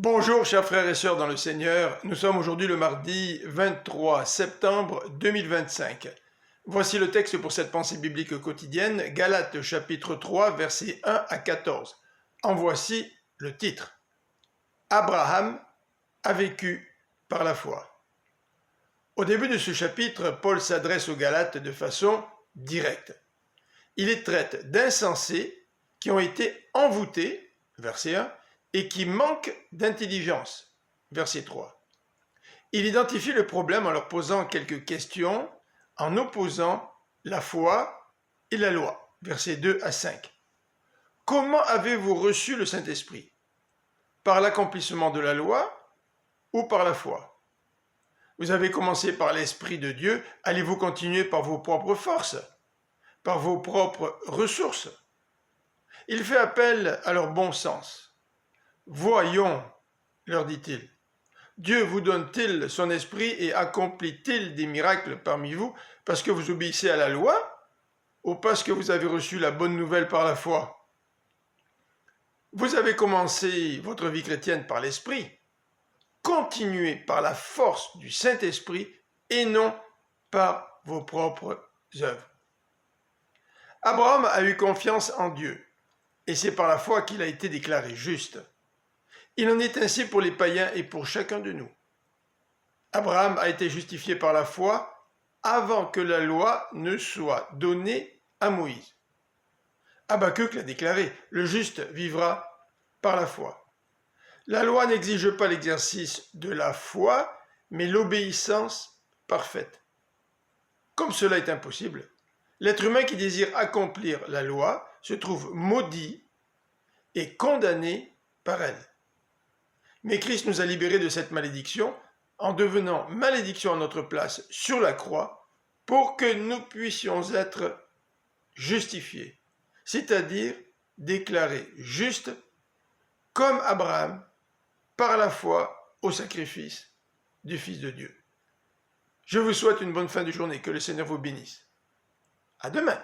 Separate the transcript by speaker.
Speaker 1: Bonjour chers frères et sœurs dans le Seigneur, nous sommes aujourd'hui le mardi 23 septembre 2025. Voici le texte pour cette pensée biblique quotidienne, Galates chapitre 3 versets 1 à 14. En voici le titre. Abraham a vécu par la foi. Au début de ce chapitre, Paul s'adresse aux Galates de façon directe. Il les traite d'insensés qui ont été envoûtés, verset 1, et qui manquent d'intelligence, verset 3. Il identifie le problème en leur posant quelques questions, en opposant la foi et la loi, versets 2 à 5. Comment avez-vous reçu le Saint-Esprit? Par l'accomplissement de la loi ou par la foi? Vous avez commencé par l'Esprit de Dieu, allez-vous continuer par vos propres forces, par vos propres ressources? Il fait appel à leur bon sens. Voyons, leur dit-il, Dieu vous donne-t-il son esprit et accomplit-il des miracles parmi vous parce que vous obéissez à la loi ou parce que vous avez reçu la bonne nouvelle par la foi? Vous avez commencé votre vie chrétienne par l'esprit, continuez par la force du Saint-Esprit et non par vos propres œuvres. Abraham a eu confiance en Dieu et c'est par la foi qu'il a été déclaré juste. Il en est ainsi pour les païens et pour chacun de nous. Abraham a été justifié par la foi avant que la loi ne soit donnée à Moïse. Habakkuk l'a déclaré, le juste vivra par la foi. La loi n'exige pas l'exercice de la foi, mais l'obéissance parfaite. Comme cela est impossible, l'être humain qui désire accomplir la loi se trouve maudit et condamné par elle. Mais Christ nous a libérés de cette malédiction en devenant malédiction à notre place sur la croix pour que nous puissions être justifiés, c'est-à-dire déclarés justes comme Abraham par la foi au sacrifice du Fils de Dieu. Je vous souhaite une bonne fin de journée, que le Seigneur vous bénisse. À demain!